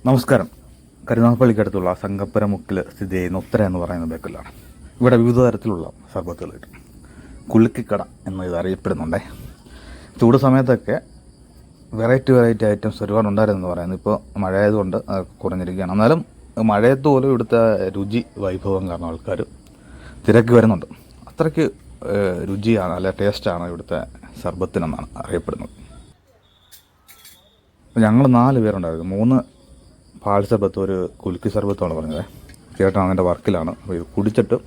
നമസ്കാരം. കരുനാഗപ്പള്ളിക്കടുത്തുള്ള സംഗപ്പരമുക്കിൽ സ്ഥിതി ചെയ്യുന്ന ഉത്തര എന്ന് പറയുന്ന ബേക്കലാണ്. ഇവിടെ വിവിധ തരത്തിലുള്ള സർബത്തുകൾ കിട്ടും. കുളുക്കിക്കട എന്ന് ഇത് അറിയപ്പെടുന്നുണ്ടേ. ചൂട് സമയത്തൊക്കെ വെറൈറ്റി ഐറ്റംസ് ഒരുപാട് ഉണ്ടായിരുന്നെന്ന് പറയുന്നത്. ഇപ്പോൾ മഴയായതുകൊണ്ട് കുറഞ്ഞിരിക്കുകയാണ്. എന്നാലും മഴയത്ത് പോലും ഇവിടുത്തെ രുചി വൈഭവം കാരണം ആൾക്കാർ തിരക്കി വരുന്നുണ്ട്. അത്രയ്ക്ക് രുചിയാണ്, അല്ല ടേസ്റ്റാണ് ഇവിടുത്തെ സർബത്തിനെന്നാണ് അറിയപ്പെടുന്നത്. ഞങ്ങൾ 4 പേരുണ്ടായിരുന്നു. 3 പാൽ സർബത്ത്, ഒരു കുലുക്കി സർബത്തുമാണ് പറഞ്ഞത്. ചേട്ടൻ അതിൻ്റെ വർക്കിലാണ്. അപ്പോൾ ഇത് കുടിച്ചിട്ട്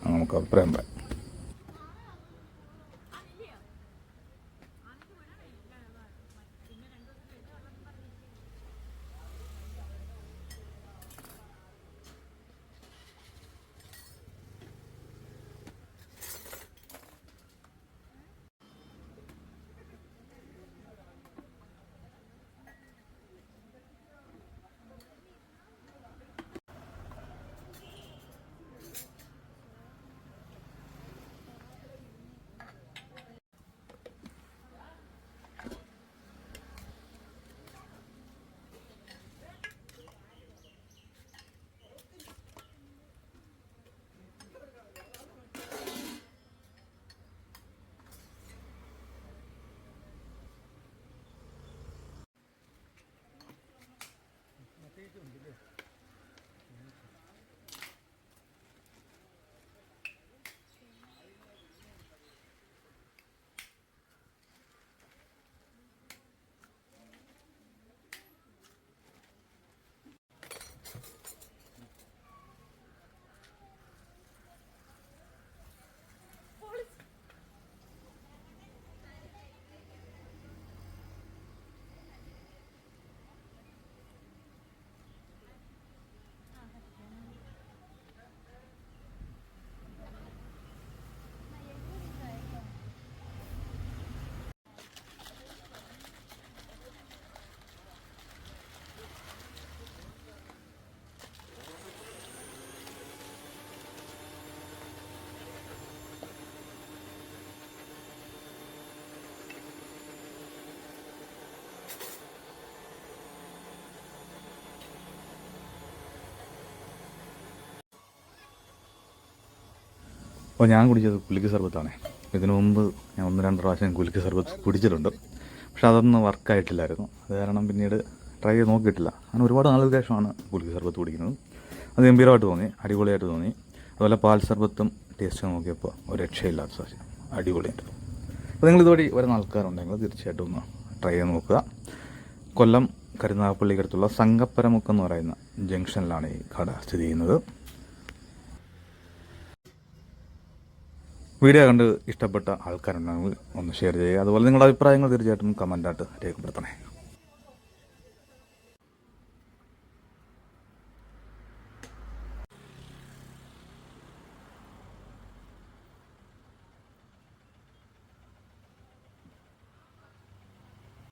നമുക്ക് അഭിപ്രായം പറയാം. അപ്പോൾ ഞാൻ കുടിച്ചത് കുലുക്കി സർബത്താണ്. ഇതിനു മുമ്പ് ഞാൻ 1-2 പ്രാവശ്യം കുലുക്കി സർബത്ത് കുടിച്ചിട്ടുണ്ട്. പക്ഷെ അതൊന്നും വർക്കായിട്ടില്ലായിരുന്നു. അത് കാരണം പിന്നീട് ട്രൈ ചെയ്ത് നോക്കിയിട്ടില്ല. അങ്ങനെ ഒരുപാട് നാളുകൾക്ക് ശേഷമാണ് കുലുക്കി സർബത്ത് കുടിക്കുന്നത്. അത് ഗംഭീരമായിട്ട് തോന്നി, അടിപൊളിയായിട്ട് തോന്നി. അതുപോലെ പാൽ സർബത്തും ടേസ്റ്റ് നോക്കിയപ്പോൾ ഒരു രക്ഷയില്ലാത്ത സാധനം, അടിപൊളിയായിട്ട്. അപ്പോൾ നിങ്ങൾ ഇതുവഴി വരുന്ന ആൾക്കാരുണ്ടെങ്കിൽ തീർച്ചയായിട്ടും ഒന്ന് ട്രൈ ചെയ്ത് നോക്കുക. കൊല്ലം കരുനാഗപ്പള്ളിക്കടുത്തുള്ള സംഗപ്പരമുക്ക് എന്ന് പറയുന്ന ജംഗ്ഷനിലാണ് ഈ കട സ്ഥിതി ചെയ്യുന്നത്. വീഡിയോ കണ്ട് ഇഷ്ടപ്പെട്ട ആൾക്കാരുണ്ടെങ്കിൽ ഒന്ന് ഷെയർ ചെയ്യുക. അതുപോലെ നിങ്ങളുടെ അഭിപ്രായങ്ങൾ തീർച്ചയായിട്ടും കമൻറ്റായിട്ട് രേഖപ്പെടുത്തണേ.